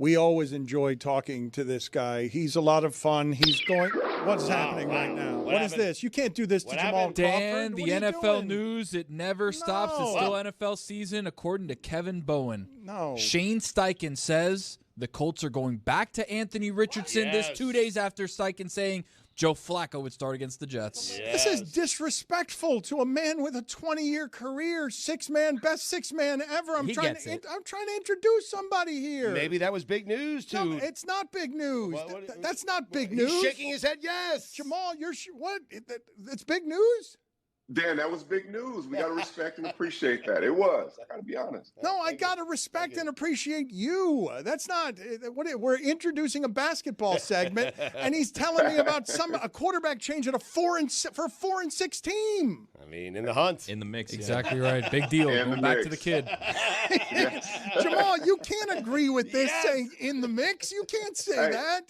We always enjoy talking to this guy. He's a lot of fun. He's going. What's happening right now? What is this? You can't do this to Jamal Crawford. Dan, the NFL news, it never stops. It's still NFL season, according to Kevin Bowen. No. Shane Steichen says the Colts are going back to Anthony Richardson this 2 days after Steichen saying Joe Flacco would start against the Jets. This is disrespectful to a man with a 20-year career, best six man ever. I'm trying to introduce somebody here. Maybe that was big news too. No, it's not big news. That's not big news. He's shaking his head. Yes, Jamal, what? It's big news. Dan, that was big news. We got to respect and appreciate that. It was. I got to be honest. No, I got to respect and appreciate you. That's not we're introducing a basketball segment, and he's telling me about a quarterback change at a 4-6 team. I mean, in the hunt, in the mix. Exactly right. Big deal. Going back to the kid. Jamal, you can't agree with this saying in the mix. You can't say that.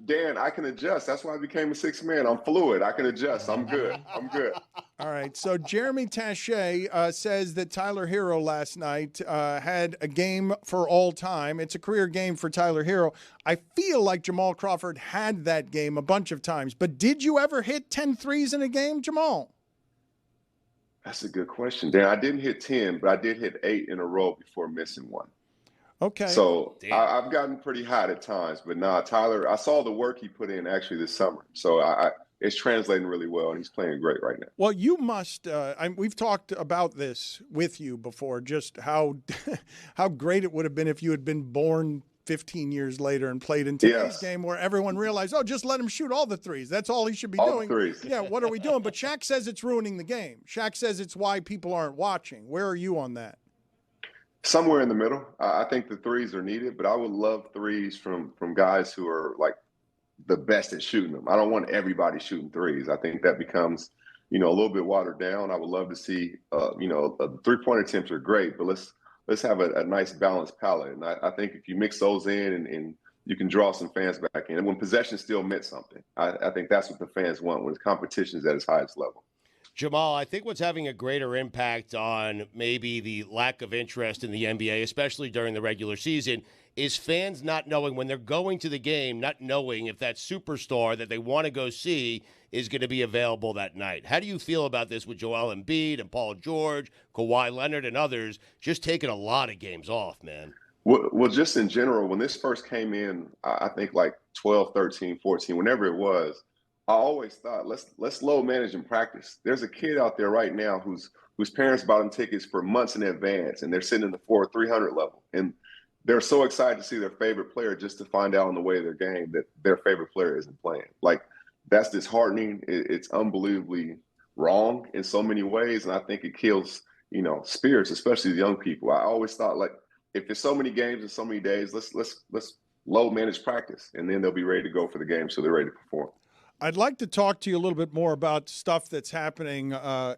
Dan, I can adjust. That's why I became a sixth man. I'm fluid. I can adjust. I'm good. All right. So Jeremy Taché says that Tyler Hero last night had a game for all time. It's a career game for Tyler Hero. I feel like Jamal Crawford had that game a bunch of times. But did you ever hit 10 threes in a game, Jamal? That's a good question, Dan. I didn't hit 10, but I did hit 8 in a row before missing one. Okay. So I've gotten pretty hot at times, but Tyler, I saw the work he put in actually this summer. So it's translating really well, and he's playing great right now. Well, you must we've talked about this with you before, just how great it would have been if you had been born 15 years later and played in today's game where everyone realized, just let him shoot all the threes. That's all he should be doing. All the threes. Yeah, what are we doing? But Shaq says it's ruining the game. Shaq says it's why people aren't watching. Where are you on that? Somewhere in the middle. I think the threes are needed, but I would love threes from guys who are like the best at shooting them. I don't want everybody shooting threes. I think that becomes, a little bit watered down. I would love to see, three-point attempts are great, but let's have a nice balanced palette. And I think if you mix those in and you can draw some fans back in, and when possession still meant something, I think that's what the fans want when competition is at its highest level. Jamal, I think what's having a greater impact on maybe the lack of interest in the NBA, especially during the regular season, is fans not knowing when they're going to the game, not knowing if that superstar that they want to go see is going to be available that night. How do you feel about this with Joel Embiid and Paul George, Kawhi Leonard, and others just taking a lot of games off, man? Well, just in general, when this first came in, I think like 12, 13, 14, whenever it was, I always thought, let's load manage in practice. There's a kid out there right now whose parents bought them tickets for months in advance, and they're sitting in the 300 level. And they're so excited to see their favorite player just to find out on the way of their game that their favorite player isn't playing. Like, that's disheartening. It's unbelievably wrong in so many ways, and I think it kills, spirits, especially the young people. I always thought, like, if there's so many games in so many days, let's load manage practice, and then they'll be ready to go for the game so they're ready to perform. I'd like to talk to you a little bit more about stuff that's happening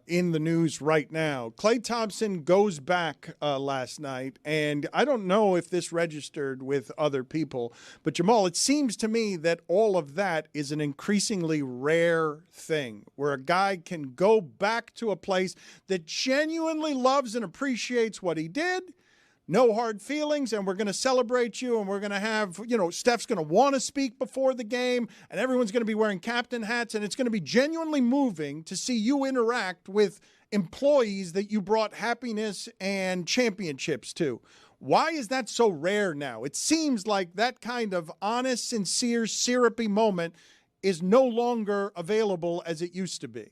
in the news right now. Klay Thompson goes back last night, and I don't know if this registered with other people, but Jamal, it seems to me that all of that is an increasingly rare thing, where a guy can go back to a place that genuinely loves and appreciates what he did. No hard feelings, and we're going to celebrate you, and we're going to have, Steph's going to want to speak before the game, and everyone's going to be wearing captain hats, and it's going to be genuinely moving to see you interact with employees that you brought happiness and championships to. Why is that so rare now? It seems like that kind of honest, sincere, syrupy moment is no longer available as it used to be.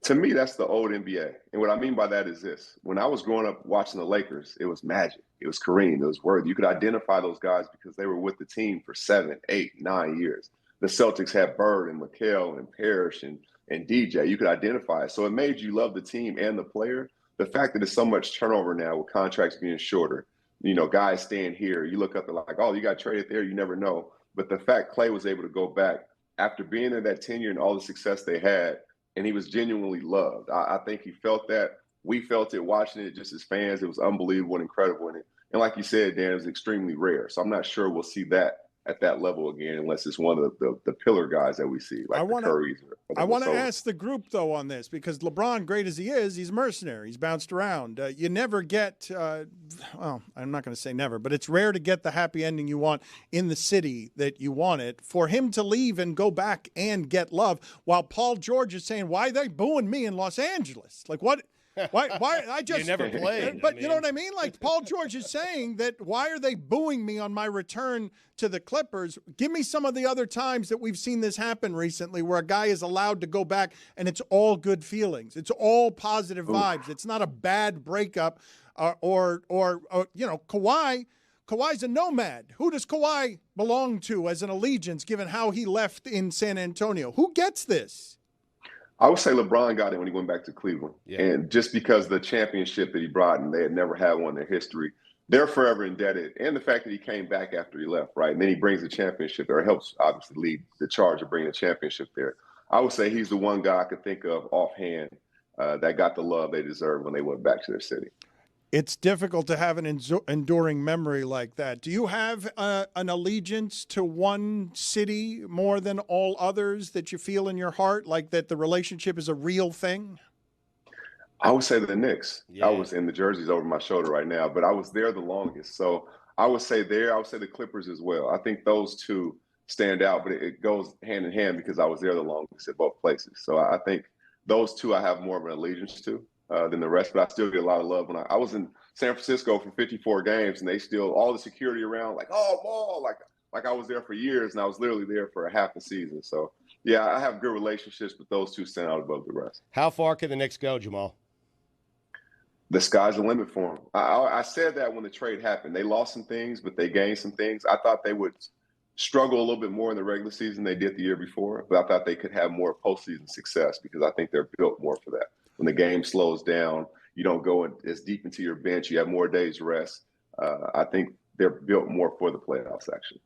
To me, that's the old NBA. And what I mean by that is this. When I was growing up watching the Lakers, it was Magic. It was Kareem. It was Worthy. You could identify those guys because they were with the team for 7, 8, 9 years. The Celtics had Bird and McHale and Parrish and DJ. You could identify it. So it made you love the team and the player. The fact that there's so much turnover now with contracts being shorter, guys staying here. You look up and like, you got traded there. You never know. But the fact Klay was able to go back after being in that tenure and all the success they had, and he was genuinely loved. I think he felt that. We felt it watching it just as fans. It was unbelievable and incredible. And like you said, Dan, it was extremely rare. So I'm not sure we'll see that at that level again, unless it's one of the pillar guys that we see, like the Currys. I want to ask the group, though, on this, because LeBron, great as he is, he's a mercenary. He's bounced around. You never get, well, I'm not going to say never, but it's rare to get the happy ending you want in the city that you want it. For him to leave and go back and get love, while Paul George is saying, why are they booing me in Los Angeles? Like, what? Why? I just you never played. But you know what I mean? Like Paul George is saying that why are they booing me on my return to the Clippers? Give me some of the other times that we've seen this happen recently where a guy is allowed to go back and it's all good feelings. It's all positive vibes. It's not a bad breakup or you know, Kawhi's a nomad. Who does Kawhi belong to as an allegiance given how he left in San Antonio? Who gets this? I would say LeBron got it when he went back to Cleveland. Yeah. And just because of the championship that he brought, and they had never had one in their history, they're forever indebted. And the fact that he came back after he left, right? And then he brings the championship there. It helps, obviously, lead the charge of bringing the championship there. I would say he's the one guy I could think of offhand that got the love they deserved when they went back to their city. It's difficult to have an enduring memory like that. Do you have an allegiance to one city more than all others that you feel in your heart, like that the relationship is a real thing? I would say the Knicks. Yeah. I was in the jerseys over my shoulder right now, but I was there the longest. So I would say there. I would say the Clippers as well. I think those two stand out, but it goes hand in hand because I was there the longest at both places. So I think those two I have more of an allegiance to than the rest, but I still get a lot of love. When I was in San Francisco for 54 games, and they still, all the security around, like, oh, ball, like I was there for years, and I was literally there for a half a season. So, yeah, I have good relationships, but those two stand out above the rest. How far can the Knicks go, Jamal? The sky's the limit for them. I said that when the trade happened. They lost some things, but they gained some things. I thought they would struggle a little bit more in the regular season than they did the year before, but I thought they could have more postseason success because I think they're built more for that. When the game slows down, you don't go as deep into your bench. You have more days rest. I think they're built more for the playoffs, actually.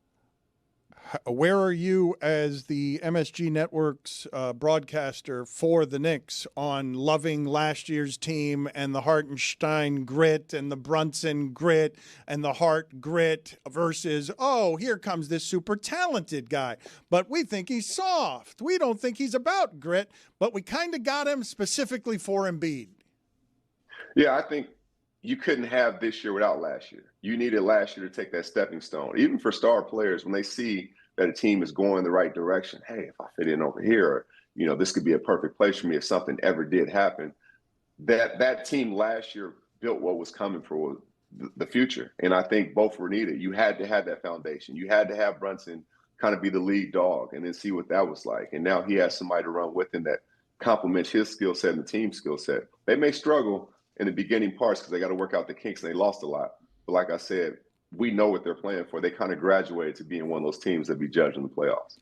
Where are you as the MSG Network's broadcaster for the Knicks on loving last year's team and the Hartenstein grit and the Brunson grit and the Hart grit versus, oh, here comes this super talented guy, but we think he's soft. We don't think he's about grit, but we kind of got him specifically for Embiid. Yeah, I think you couldn't have this year without last year. You needed last year to take that stepping stone. Even for star players, when they see that a team is going in the right direction, hey, if I fit in over here, or, you know, this could be a perfect place for me if something ever did happen. That team last year built what was coming for the future. And I think both were needed. You had to have that foundation. You had to have Brunson kind of be the lead dog and then see what that was like. And now he has somebody to run with him that complements his skill set and the team's skill set. They may struggle in the beginning parts because they got to work out the kinks and they lost a lot. But like I said, we know what they're playing for. They kind of graduated to being one of those teams that be judged in the playoffs.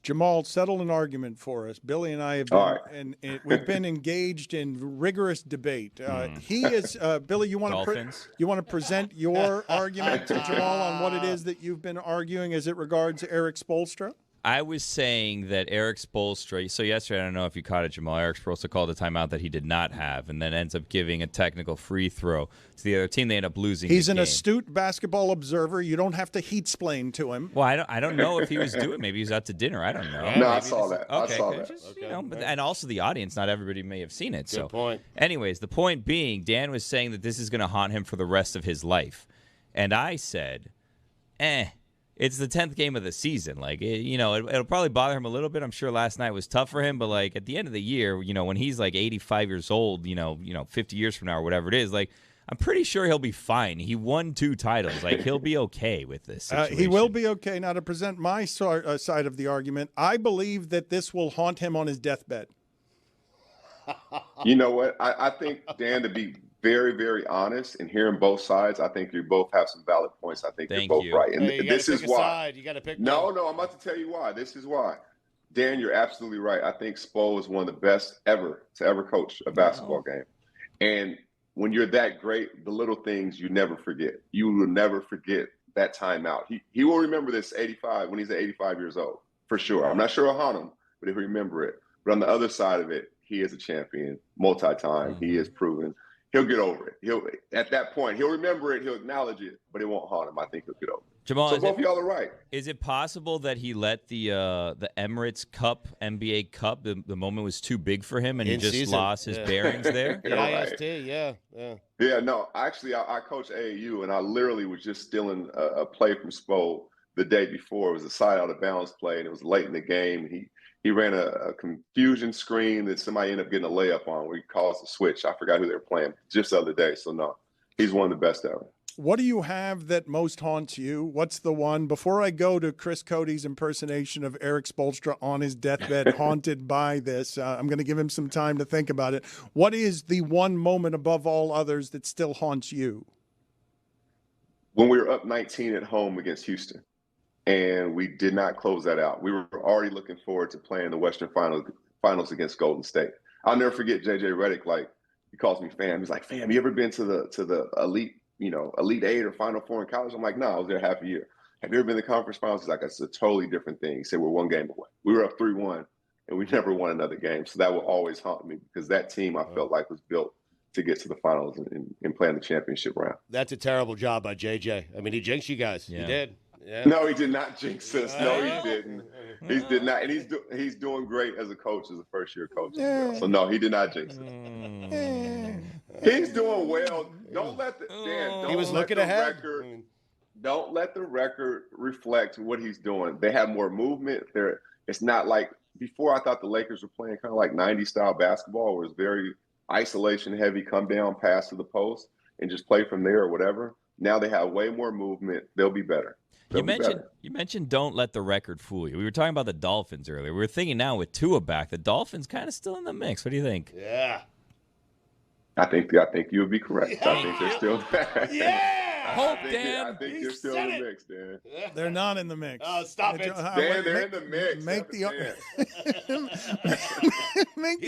Jamal, settle an argument for us. Billy and I have been, and we've been engaged in rigorous debate. He is Billy. You want to present your argument to Jamal on what it is that you've been arguing as it regards Eric Spoelstra? I was saying that Eric Spoelstra, so yesterday, I don't know if you caught it, Jamal, Eric Spoelstra called a timeout that he did not have and then ends up giving a technical free throw to the other team. They end up losing He's the game. An astute basketball observer. You don't have to heat-splain to him. Well, I don't know if he was doing Maybe he was out to dinner. I don't know. No, I saw that. Okay, I saw that. Just, you know, and also the audience, not everybody may have seen it. Good point. Anyways, the point being, Dan was saying that this is going to haunt him for the rest of his life. And I said, it's the 10th game of the season. Like, it'll probably bother him a little bit. I'm sure last night was tough for him, but like at the end of the year, when he's like 85 years old, 50 years from now or whatever it is, like I'm pretty sure he'll be fine. He won 2 titles. Like he'll be okay with this situation. He will be okay. Now to present my side of the argument, I believe that this will haunt him on his deathbed. You know what? I think, Dan, to be very, very honest and hearing both sides, I think you both have some valid points. I think you're both right. And this is why. You got to pick No, I'm about to tell you why. This is why. Dan, you're absolutely right. I think Spo is one of the best ever to ever coach a basketball game. And when you're that great, the little things you never forget. You will never forget that timeout. He will remember this 85 when he's at 85 years old, for sure. I'm not sure it'll haunt him, but he'll remember it. But on the other side of it, he is a champion, multi-time. He is proven. He'll get over it. At that point, he'll remember it. He'll acknowledge it, but it won't haunt him. I think he'll get over it. Jamal, So both of y'all are right. is it possible that he let the Emirates Cup, NBA Cup, the moment was too big for him and he just lost his bearings there? Yeah, IST, yeah. Yeah, no, actually, I coach AAU, and I literally was just stealing a play from Spo the day before. It was a side out of bounds play, and it was late in the game. He ran a confusion screen that somebody ended up getting a layup on where he caused a switch. I forgot who they were playing just the other day. So, no, he's one of the best ever. What do you have that most haunts you? What's the one? Before I go to Chris Cody's impersonation of Eric Spoelstra on his deathbed, haunted by this, I'm going to give him some time to think about it. What is the one moment above all others that still haunts you? When we were up 19 at home against Houston, and we did not close that out. We were already looking forward to playing the Western Finals against Golden State. I'll never forget JJ Redick. Like, he calls me fam. He's like, fam, you ever been to the elite? Elite Eight or Final Four in college? I'm like, no, I was there half a year. Have you ever been to the conference finals? He's like, it's a totally different thing. He said, we're one game away. We were up 3-1, and we never won another game. So that will always haunt me because that team I felt like was built to get to the finals and play in the championship round. That's a terrible job by JJ. I mean, he jinxed you guys. Yeah. He did. Yeah. No, he did not jinx us. No, he didn't. He did not. And he's doing great as a coach, as a first-year coach as well. So, no, he did not jinx us. He's doing well. Don't let the Dan. He was looking ahead. Don't let the record reflect what he's doing. They have more movement. It's not like before. I thought the Lakers were playing kind of like 90s style basketball, where it's very isolation heavy, come down, pass to the post, and just play from there or whatever. Now they have way more movement. They'll be better. You mentioned don't let the record fool you. We were talking about the Dolphins earlier. We were thinking now with Tua back, the Dolphins kind of still in the mix. What do you think? Yeah. I think you would be correct. Yeah. I think they're still there. Yeah. Hope, Dan. I think they're still in the mix, Dan. They're not in the mix. Oh, stop it. Dan, they're in the mix. Make the argument. Make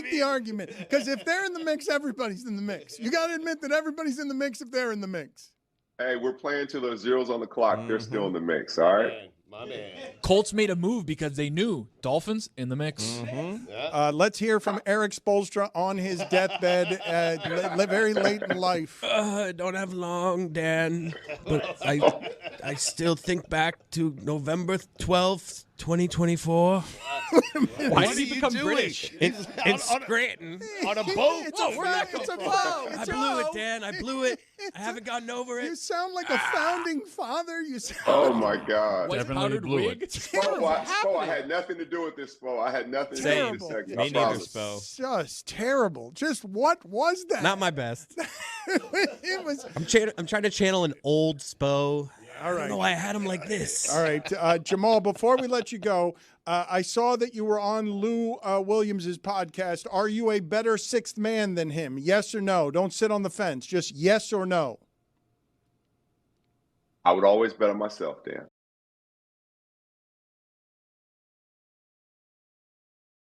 the argument. Because if they're in the mix, everybody's in the mix. You got to admit that everybody's in the mix if they're in the mix. Hey, we're playing till there's zeros on the clock. They're still in the mix, all right? My man. Colts made a move because they knew Dolphins in the mix. Let's hear from Eric Spoelstra on his deathbed, very late in life. I don't have long, Dan, but I still think back to November 12th, 2024. Why did he become British? In Scranton. On a boat. It's a boat. I blew it, Dan. I blew it. I haven't gotten over You it. sound like a founding father. Oh, my God. Was powdered wig? Spo, I had nothing to do with this, Spo. I had nothing to do with this segment. Me neither, Spo. Just terrible. Just what was that? Not my best. It was. I'm trying to channel an old Spo. All right. I don't know why I had him like this. All right, Jamal, before we let you go, I saw that you were on Lou Williams' podcast. Are you a better sixth man than him? Yes or no? Don't sit on the fence. Just yes or no. I would always bet on myself, Dan.